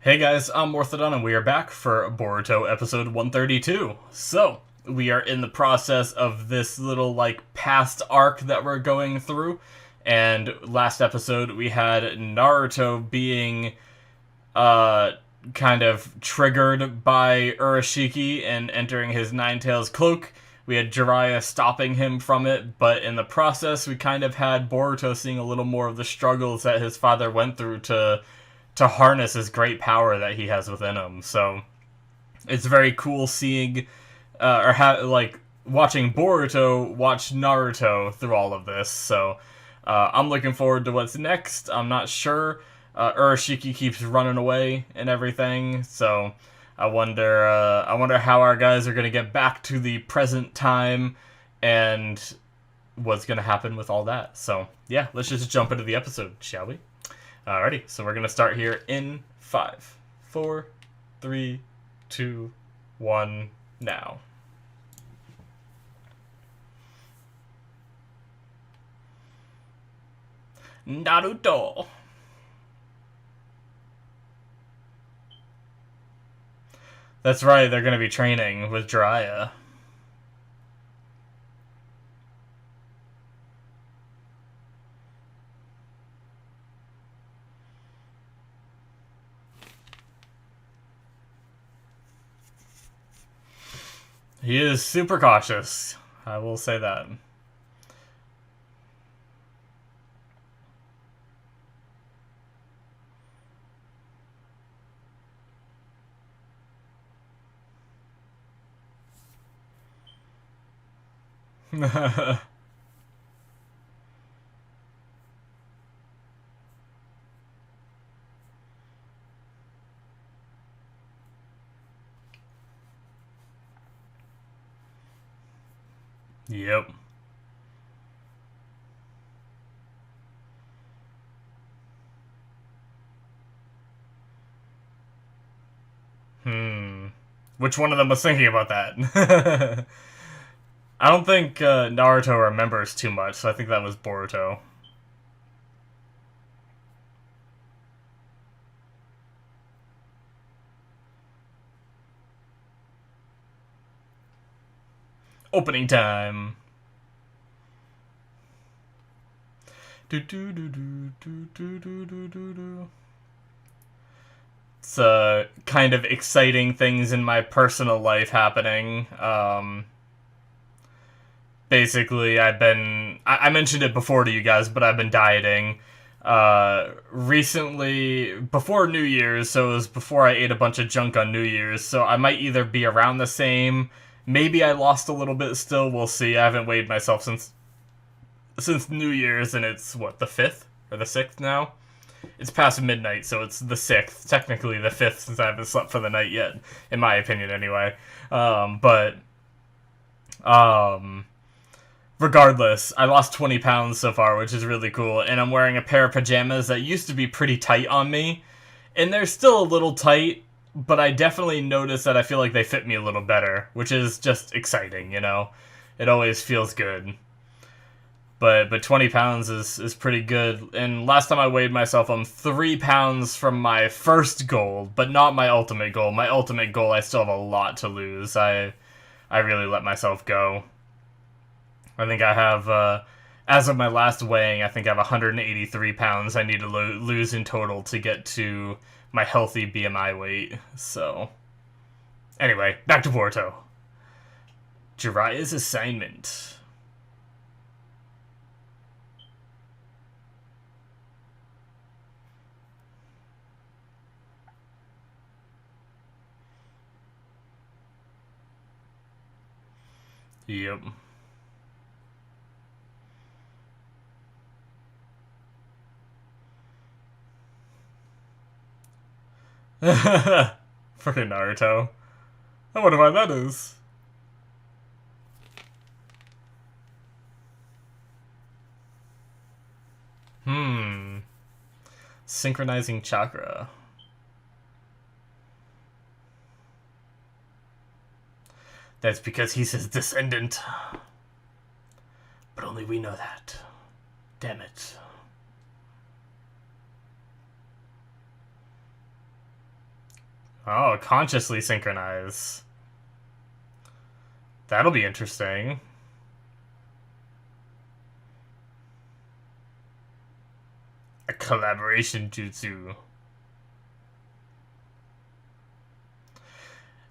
Hey guys, I'm Morthadon and we are back for Boruto episode 132. So, we are in the process of this little, past arc that we're going through. And last episode we had Naruto being, kind of triggered by Urashiki and entering his Nine Tails cloak. We had Jiraiya stopping him from it, but in the process we kind of had Boruto seeing a little more of the struggles that his father went through to harness his great power that he has within him. So it's very cool seeing watching Boruto watch Naruto through all of this. So I'm looking forward to what's next. I'm not sure. Urashiki keeps running away and everything, so I wonder how our guys are gonna get back to the present time and what's gonna happen with all that. So yeah, let's just jump into the episode, shall we? Alrighty, so we're gonna start here in 5, 4, 3, 2, 1, now. Naruto! That's right, they're gonna be training with Jiraiya. He is super cautious, I will say that. Yep. Which one of them was thinking about that? I don't think Naruto remembers too much, so I think that was Boruto. Opening time. Do do do do do do do do do do. It's kind of exciting things in my personal life happening. Basically, I mentioned it before to you guys, but I've been dieting. Recently, before New Year's, so it was before I ate a bunch of junk on New Year's, so I might either be around the same, maybe I lost a little bit still, we'll see. I haven't weighed myself since New Year's, and it's, what, the 5th? Or the 6th now? It's past midnight, so it's the 6th. Technically the 5th, since I haven't slept for the night yet, in my opinion, anyway. Regardless, I lost 20 pounds so far, which is really cool, and I'm wearing a pair of pajamas that used to be pretty tight on me, and they're still a little tight, but I definitely notice that I feel like they fit me a little better, which is just exciting, you know? It always feels good. But 20 pounds is pretty good, and last time I weighed myself, I'm 3 pounds from my first goal, but not my ultimate goal. My ultimate goal, I still have a lot to lose. I really let myself go. I think I have, as of my last weighing, I think I have 183 pounds I need to lose in total to get to my healthy BMI weight, so... Anyway, back to Boruto. Jiraiya's assignment. Yep. Freaking Naruto. I wonder why that is. Synchronizing chakra. That's because he's his descendant. But only we know that. Damn it. Oh, consciously synchronize. That'll be interesting. A collaboration jutsu.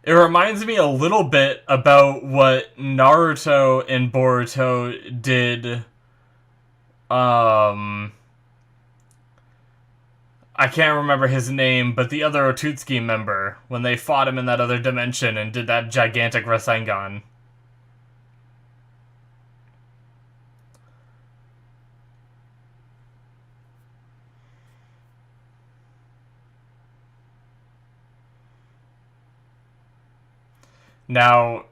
It reminds me a little bit about what Naruto and Boruto did. I can't remember his name, but the other Otutsuki member, when they fought him in that other dimension and did that gigantic Rasengan. Now,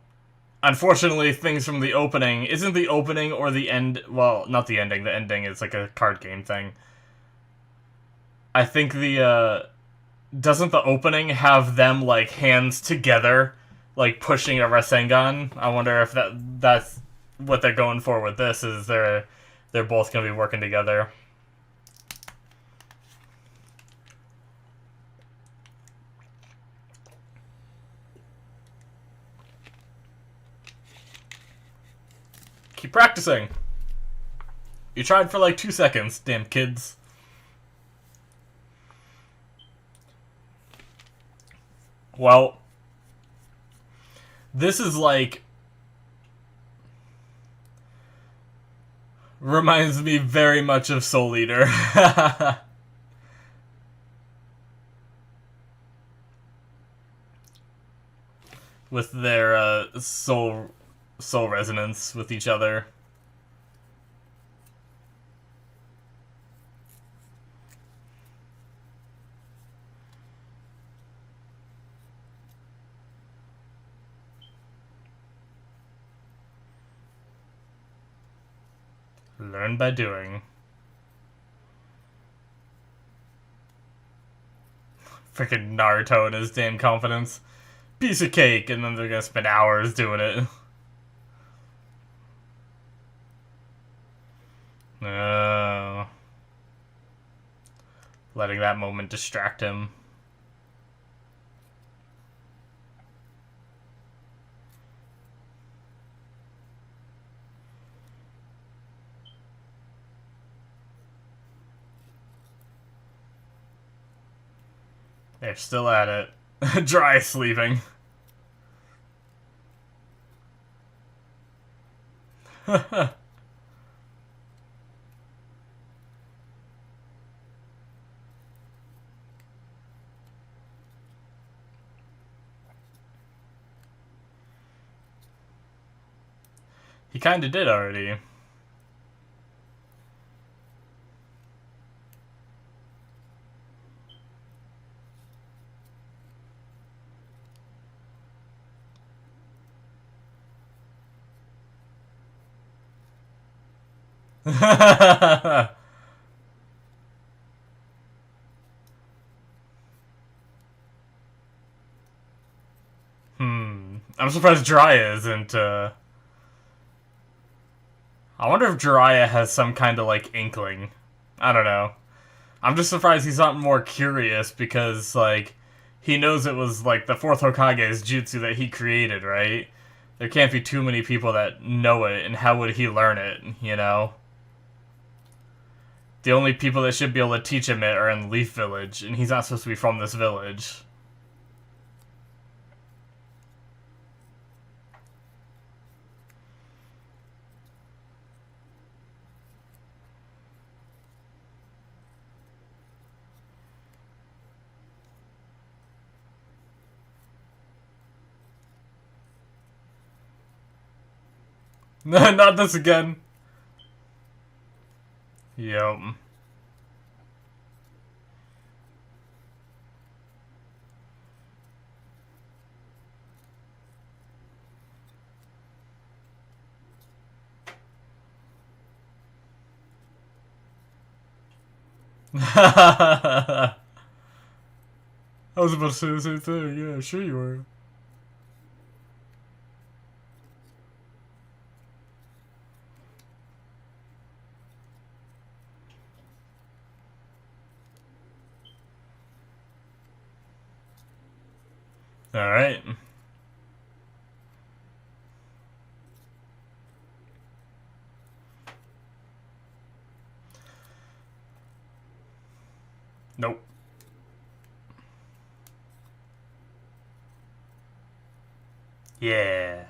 unfortunately, things from the opening isn't the opening or the end. Well, not the ending. The ending is like a card game thing. I think the doesn't the opening have them like hands together, like pushing a Rasengan? I wonder if that's what they're going for with this. Is they're both gonna be working together. Keep practicing. You tried for like 2 seconds, damn kids. Well, this is like... reminds me very much of Soul Eater. With their soul resonance with each other. Learn by doing. Freaking Naruto and his damn confidence. Piece of cake, and then they're gonna spend hours doing it. Oh. Letting that moment distract him. They're still at it. Dry sleeping. He kinda did already. I'm surprised Jiraiya isn't, I wonder if Jiraiya has some kind of, like, inkling. I don't know. I'm just surprised he's not more curious because, like, he knows it was, like, the 4th Hokage's jutsu that he created, right? There can't be too many people that know it, and how would he learn it, you know? The only people that should be able to teach him it are in Leaf Village, and he's not supposed to be from this village. Not this again. Yep. I was about to say the same thing. Yeah, sure you were. Alright. Nope. Yeah.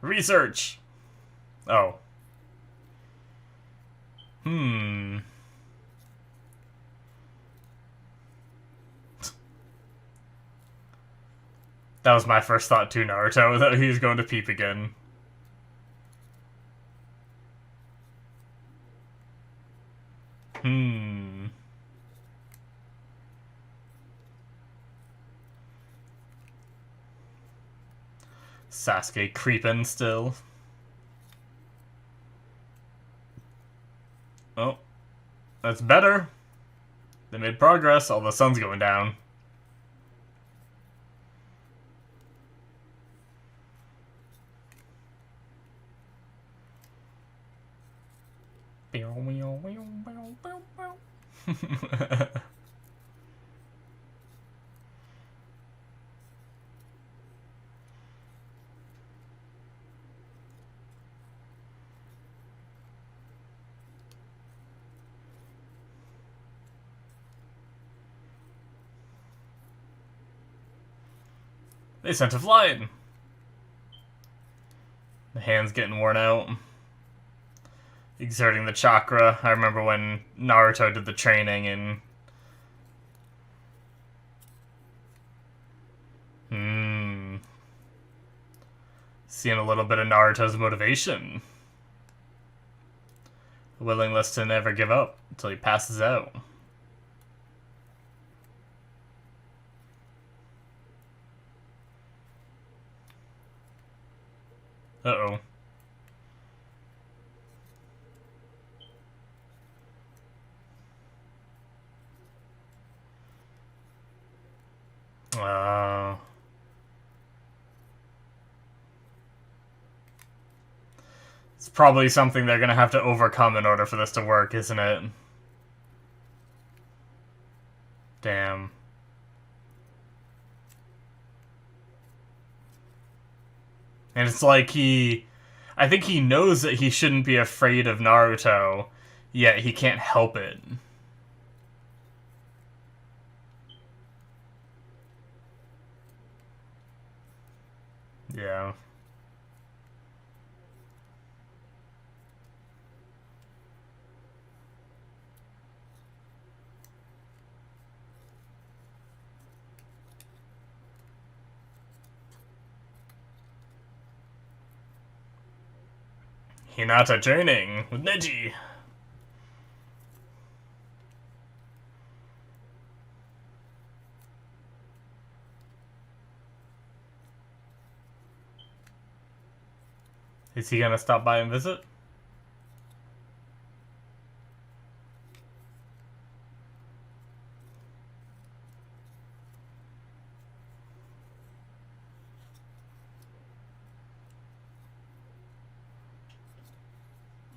Research. Oh. That was my first thought too, Naruto, that he was going to peep again. Sasuke creeping still. Oh. That's better. They made progress, although the sun's going down. They sent a flight. The hand's getting worn out. Exerting the chakra. I remember when Naruto did the training and... Seeing a little bit of Naruto's motivation. A willingness to never give up until he passes out. Uh-oh. It's probably something they're gonna have to overcome in order for this to work, isn't it? Damn. And it's like I think he knows that he shouldn't be afraid of Naruto, yet he can't help it. Yeah. Hinata training with Neji. Is he gonna stop by and visit?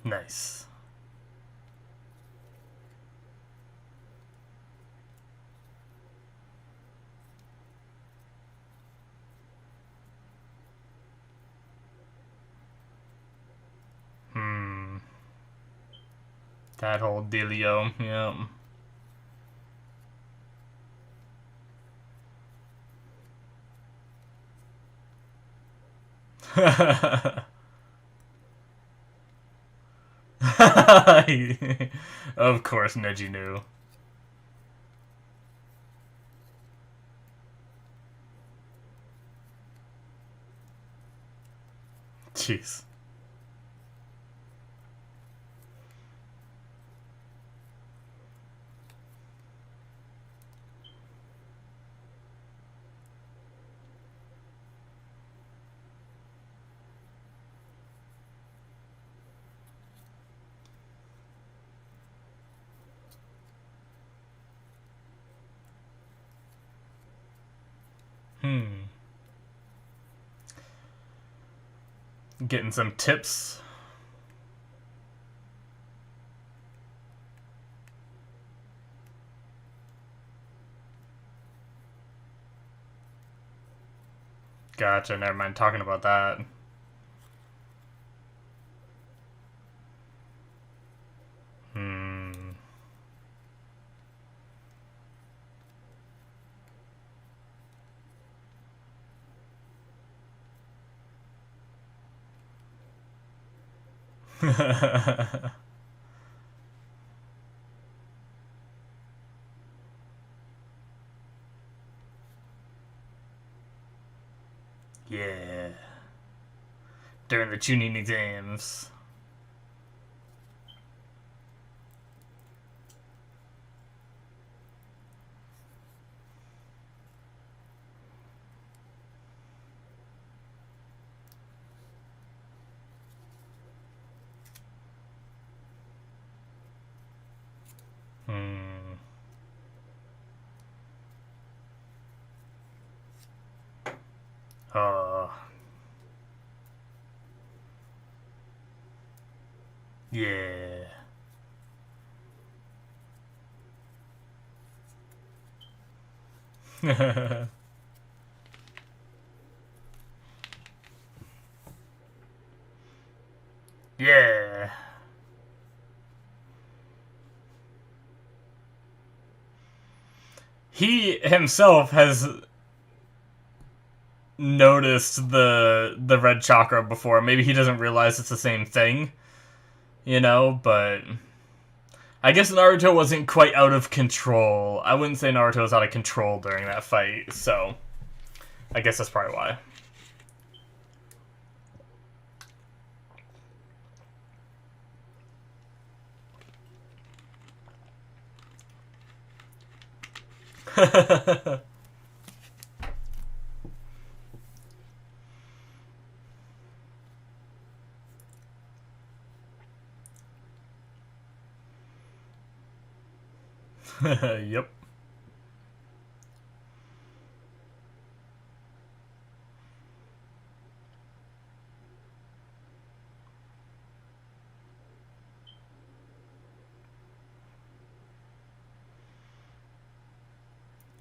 Nice. That whole dealio, yeah. Of course, Neji knew. Jeez. Getting some tips. Gotcha, never mind talking about that. Hmm. Yeah. During the tuning exams. Hmm. Oh. Yeah. Yeah. He himself has noticed the red chakra before. Maybe he doesn't realize it's the same thing, but I guess Naruto wasn't quite out of control. I wouldn't say Naruto was out of control during that fight, so I guess that's probably why. Yep.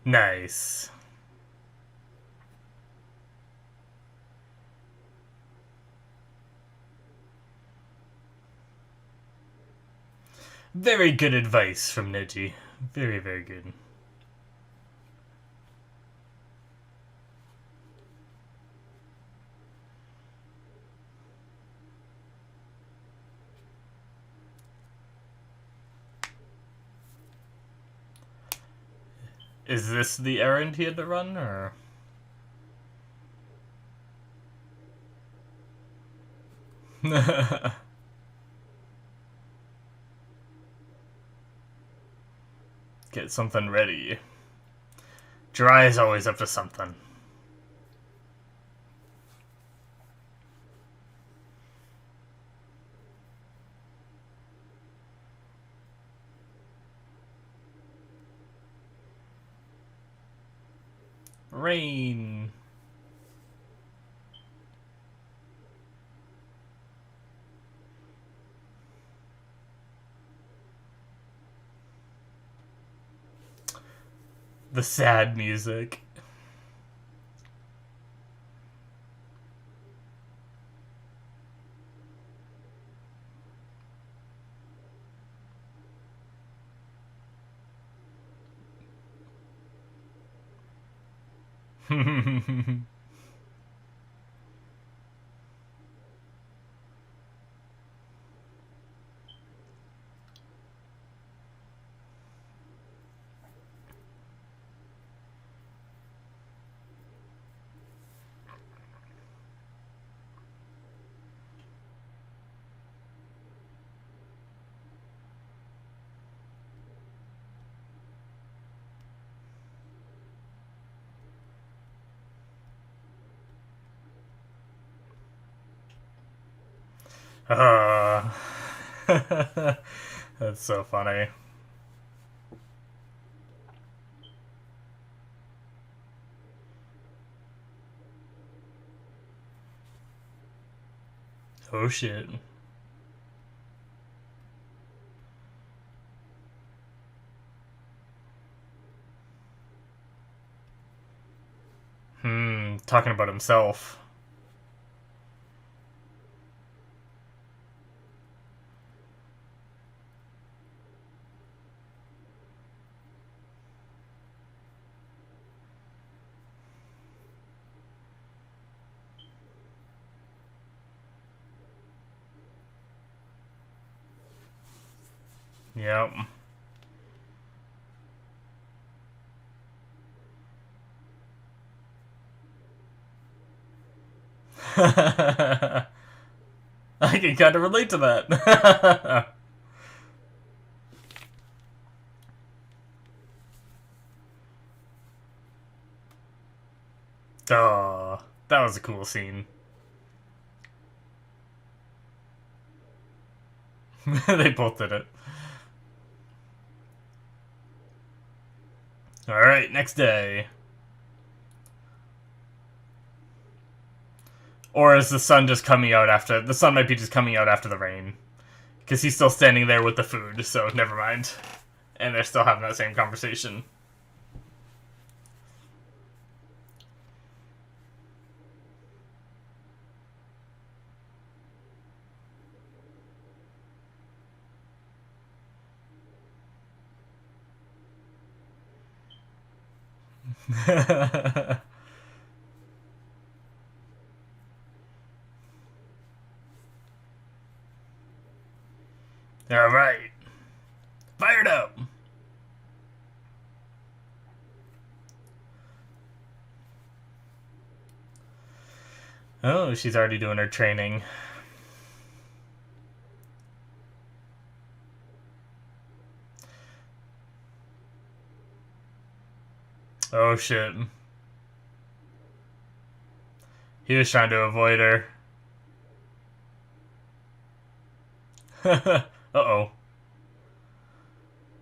Nice. Very good advice from Neji. Very, very good. Is this the errand he had to run, or? Get something ready. Jiraiya's always up to something. Rain. The sad music. uh, that's so funny. Oh shit. talking about himself. Yep. I can kind of relate to that. Oh, that was a cool scene. They both did it. Alright, next day. Or is the sun just coming out after... The sun might be just coming out after the rain. Because he's still standing there with the food, so never mind. And they're still having that same conversation. Alright. Fired up! Oh, she's already doing her training. Oh shit. He was trying to avoid her. Uh-oh.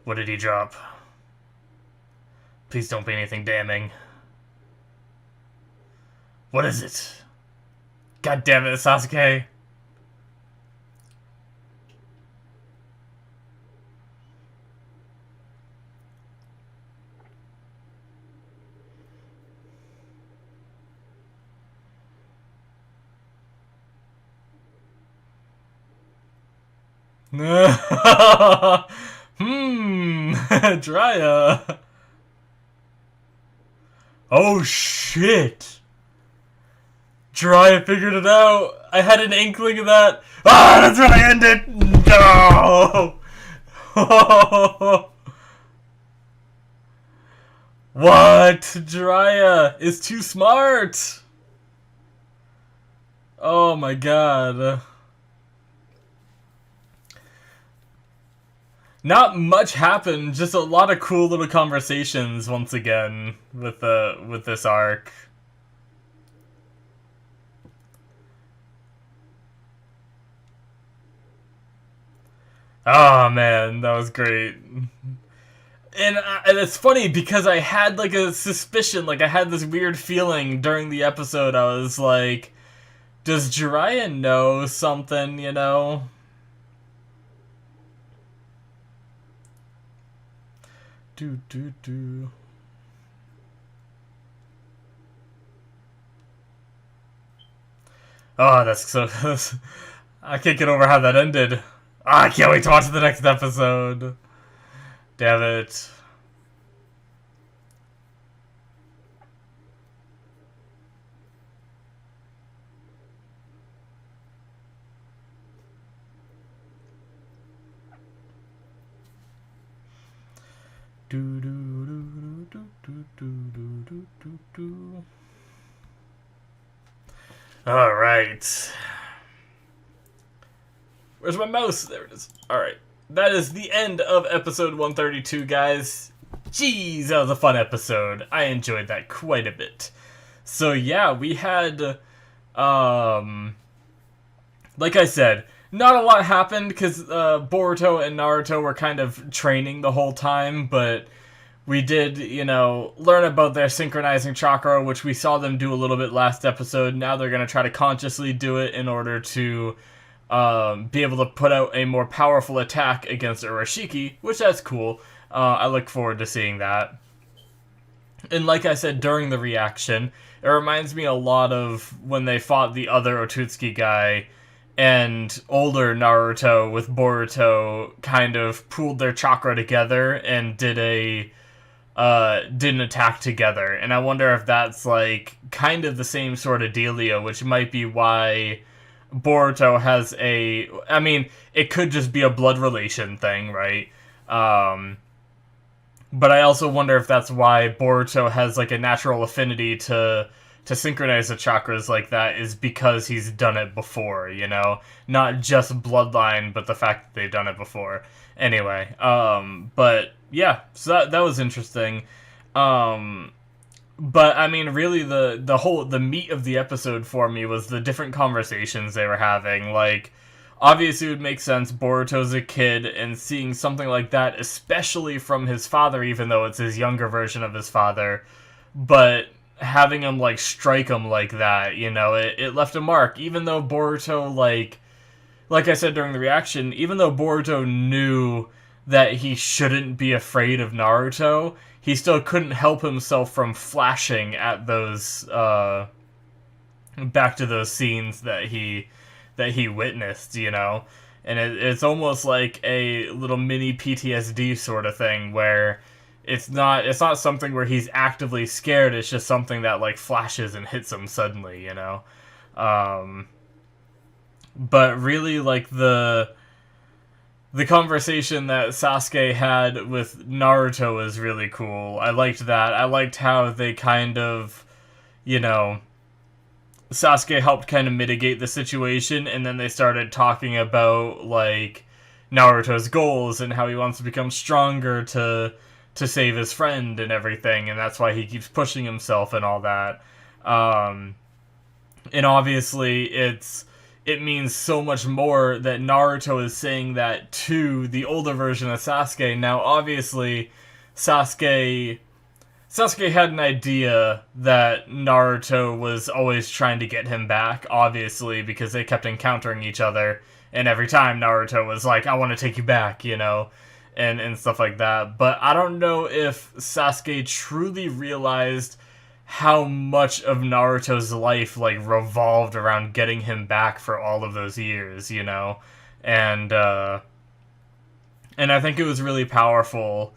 What did he drop? Please don't be anything damning. What is it? God damn it, Sasuke. Drya. Oh shit. Drya figured it out. I had an inkling of that. Ah, that's where I ended. No. What? Drya is too smart. Oh my god. Not much happened, just a lot of cool little conversations once again with this arc. Oh man, that was great. And it's funny because I had like a suspicion, like I had this weird feeling during the episode. I was like, does Jiraiya know something, you know? Do. Oh, that's so... I can't get over how that ended. I can't wait to watch the next episode. Damn it. All right. Where's my mouse? There it is. All right. That is the end of episode 132, guys. Jeez, that was a fun episode. I enjoyed that quite a bit. So yeah, we had, like I said, not a lot happened because Boruto and Naruto were kind of training the whole time, but we did, you know, learn about their synchronizing chakra, which we saw them do a little bit last episode. Now they're going to try to consciously do it in order to be able to put out a more powerful attack against Urashiki, which that's cool. I look forward to seeing that. And like I said during the reaction, It reminds me a lot of when they fought the other Otutsuki guy, and older Naruto with Boruto kind of pooled their chakra together and did an attack together. And I wonder if that's like kind of the same sort of dealio, which might be why Boruto has I mean, it could just be a blood relation thing, right? But I also wonder if that's why Boruto has like a natural affinity to synchronize the chakras like that, is because he's done it before, you know? Not just bloodline, but the fact that they've done it before. Anyway, but yeah, so that was interesting. But I mean, really, the meat of the episode for me was the different conversations they were having. Like, obviously, it would make sense. Boruto's a kid, and seeing something like that, especially from his father, even though it's his younger version of his father, but having him like strike him like that, you know, it left a mark. Even though Boruto, like I said during the reaction, even though Boruto knew that he shouldn't be afraid of Naruto, he still couldn't help himself from flashing at those back to those scenes that he witnessed, you know. And it's almost like a little mini PTSD sort of thing, where it's not something where he's actively scared, it's just something that like flashes and hits him suddenly, you know. But really, like, the conversation that Sasuke had with Naruto is really cool. I liked that. I liked how they kind of, you know, Sasuke helped kind of mitigate the situation, and then they started talking about, like, Naruto's goals and how he wants to become stronger to save his friend and everything, and that's why he keeps pushing himself and all that. And obviously, it means so much more that Naruto is saying that to the older version of Sasuke. Now, obviously, Sasuke had an idea that Naruto was always trying to get him back, obviously, because they kept encountering each other, and every time Naruto was like, I want to take you back, you know, and stuff like that. But I don't know if Sasuke truly realized how much of Naruto's life, like, revolved around getting him back for all of those years, you know? And I think it was really powerful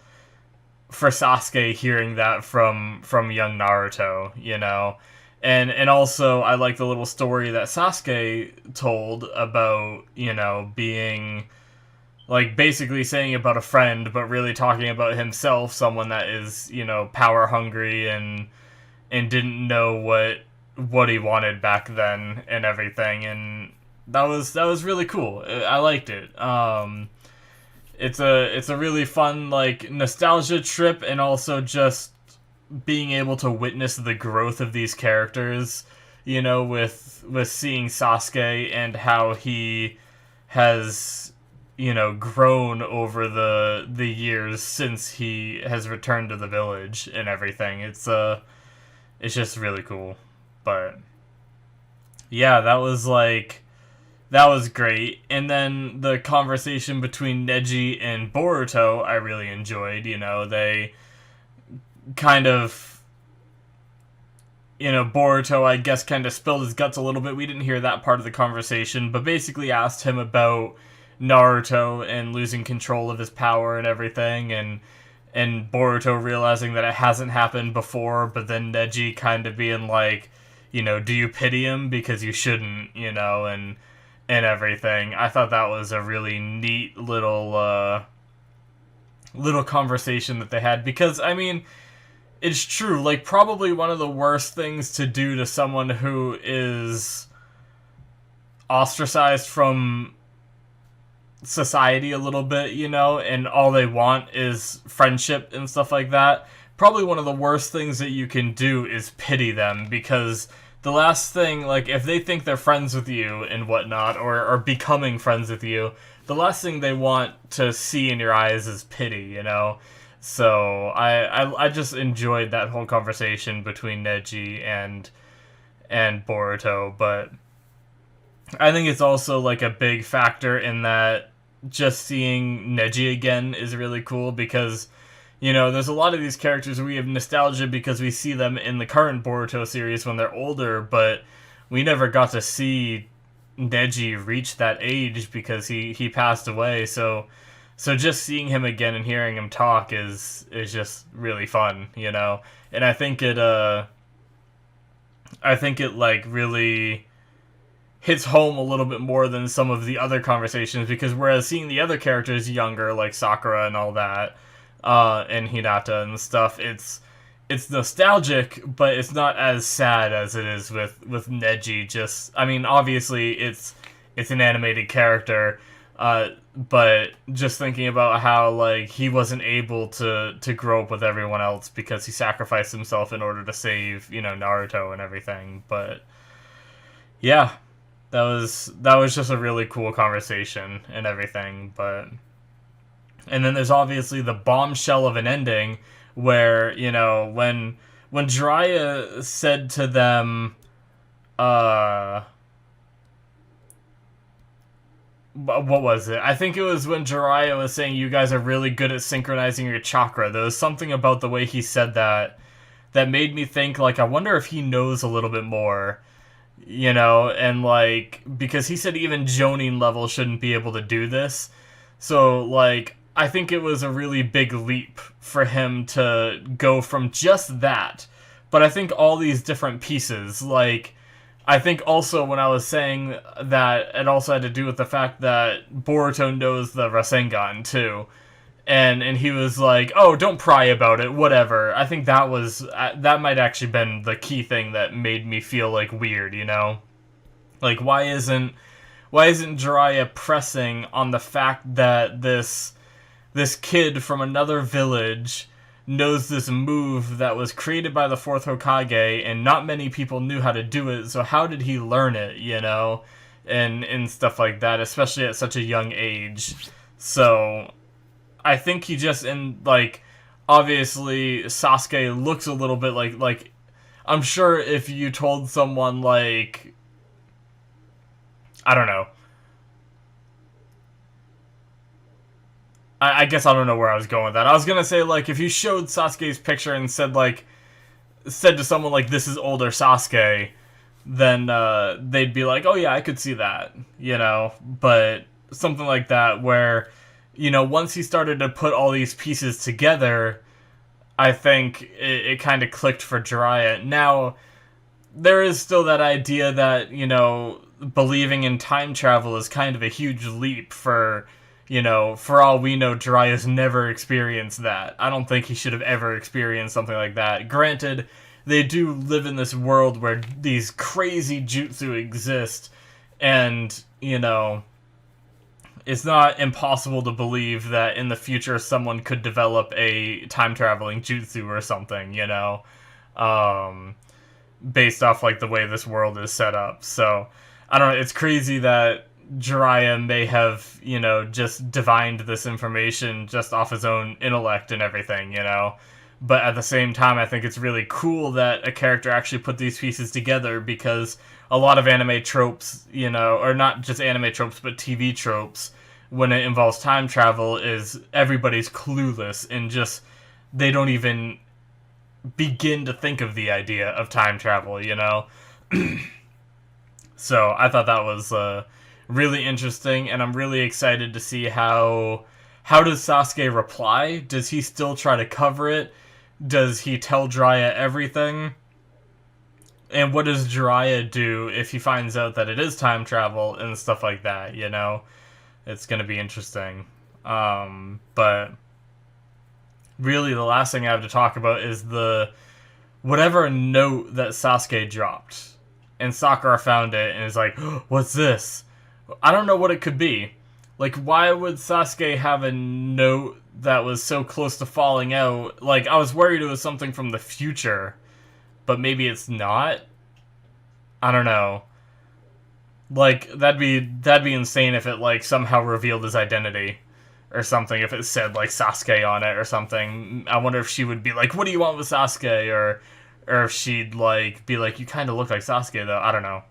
for Sasuke hearing that from young Naruto, you know? And also, I like the little story that Sasuke told about, you know, being, like, basically saying about a friend, but really talking about himself, someone that is, you know, power hungry and didn't know what he wanted back then and everything, and that was really cool. I liked it. It's a really fun, like, nostalgia trip, and also just being able to witness the growth of these characters, you know, with seeing Sasuke and how he has, you know, grown over the years since he has returned to the village and everything. It's just really cool. But yeah, that was great. And then the conversation between Neji and Boruto, I really enjoyed. You know, they kind of, you know, Boruto, I guess, kind of spilled his guts a little bit. We didn't hear that part of the conversation, but basically asked him about Naruto and losing control of his power and everything, and Boruto realizing that it hasn't happened before, but then Neji kind of being like, you know, do you pity him? Because you shouldn't, you know, and everything. I thought that was a really neat little conversation that they had, because, I mean, it's true, like, probably one of the worst things to do to someone who is ostracized from society a little bit, you know, and all they want is friendship and stuff like that. Probably one of the worst things that you can do is pity them, because the last thing, like, if they think they're friends with you and whatnot, or are becoming friends with you, the last thing they want to see in your eyes is pity, you know? So I just enjoyed that whole conversation between Neji and Boruto, but I think it's also, like, a big factor in that just seeing Neji again is really cool, because You know, there's a lot of these characters we have nostalgia because we see them in the current Boruto series when they're older, but we never got to see Neji reach that age because he passed away. So just seeing him again and hearing him talk is just really fun, you know. And I think it like really hits home a little bit more than some of the other conversations, because whereas seeing the other characters younger, like Sakura and all that, and Hinata and stuff, it's nostalgic, but it's not as sad as it is with Neji. Just, I mean, obviously it's an animated character, but just thinking about how like he wasn't able to grow up with everyone else because he sacrificed himself in order to save, you know, Naruto and everything. But yeah, that was just a really cool conversation and everything. But and then there's obviously the bombshell of an ending where, you know, when Jiraiya said to them, what was it? I think it was when Jiraiya was saying you guys are really good at synchronizing your chakra. There was something about the way he said that made me think, like, I wonder if he knows a little bit more, you know, and like, because he said even Jonin level shouldn't be able to do this. So like, I think it was a really big leap for him to go from just that. But I think all these different pieces, like, I think also when I was saying that, it also had to do with the fact that Boruto knows the Rasengan too. And he was like, oh, don't pry about it, whatever. I think that might actually been the key thing that made me feel like weird, you know? Like, why isn't Jiraiya pressing on the fact that this kid from another village knows this move that was created by the fourth Hokage, and not many people knew how to do it, so how did he learn it, you know? And stuff like that, especially at such a young age. So I think he just, and like, obviously Sasuke looks a little bit like I'm sure if you told someone, like, I don't know, I guess I don't know where I was going with that. I was gonna say, like, if you showed Sasuke's picture and said to someone, like, this is older Sasuke, then they'd be like, oh yeah, I could see that, you know? But something like that where, you know, once he started to put all these pieces together, I think it kind of clicked for Jiraiya. Now, there is still that idea that, you know, believing in time travel is kind of a huge leap for, you know, for all we know, Jiraiya's never experienced that. I don't think he should have ever experienced something like that. Granted, they do live in this world where these crazy jutsu exist, and, you know, it's not impossible to believe that in the future someone could develop a time-traveling jutsu or something, you know, based off, like, the way this world is set up. So, I don't know, it's crazy that Jiraiya may have, you know, just divined this information just off his own intellect and everything, you know. But at the same time, I think it's really cool that a character actually put these pieces together, because a lot of anime tropes, you know, or not just anime tropes, but TV tropes, when it involves time travel, is everybody's clueless and just, they don't even begin to think of the idea of time travel, you know. So I thought that was really interesting, and I'm really excited to see how does Sasuke reply? Does he still try to cover it? Does he tell Jiraiya everything? And what does Jiraiya do if he finds out that it is time travel and stuff like that, you know? It's going to be interesting. But really the last thing I have to talk about is the whatever note that Sasuke dropped. And Sakura found it and is like, oh, what's this? I don't know what it could be. Like, why would Sasuke have a note that was so close to falling out? Like, I was worried it was something from the future, but maybe it's not? I don't know. Like, that'd be insane if it, like, somehow revealed his identity or something, if it said, like, Sasuke on it or something. I wonder if she would be like, what do you want with Sasuke? Or if she'd, like, be like, you kind of look like Sasuke, though. I don't know.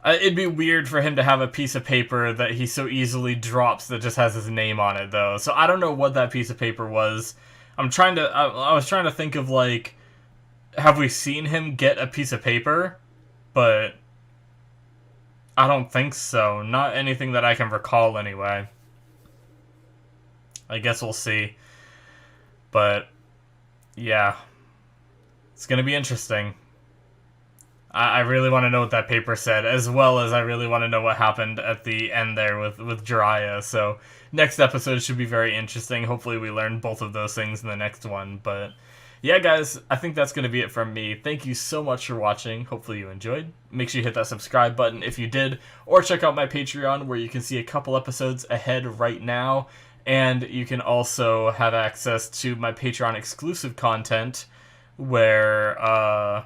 It'd be weird for him to have a piece of paper that he so easily drops that just has his name on it, though. So I don't know what that piece of paper was. I was trying to think of, like, have we seen him get a piece of paper? But I don't think so. Not anything that I can recall, anyway. I guess we'll see. But, yeah. It's gonna be interesting. I really want to know what that paper said, as well as I really want to know what happened at the end there with Jiraiya. So, next episode should be very interesting. Hopefully we learn both of those things in the next one. But, yeah, guys, I think that's going to be it from me. Thank you so much for watching. Hopefully you enjoyed. Make sure you hit that subscribe button if you did, or check out my Patreon, where you can see a couple episodes ahead right now. And you can also have access to my Patreon exclusive content, where,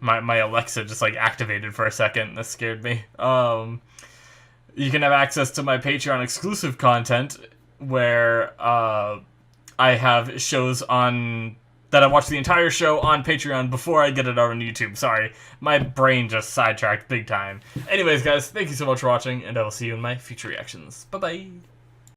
my Alexa just, like, activated for a second. That scared me. You can have access to my Patreon exclusive content, where, I have shows on... that I watch the entire show on Patreon before I get it on YouTube. Sorry, my brain just sidetracked big time. Anyways, guys, thank you so much for watching, and I will see you in my future reactions. Bye-bye!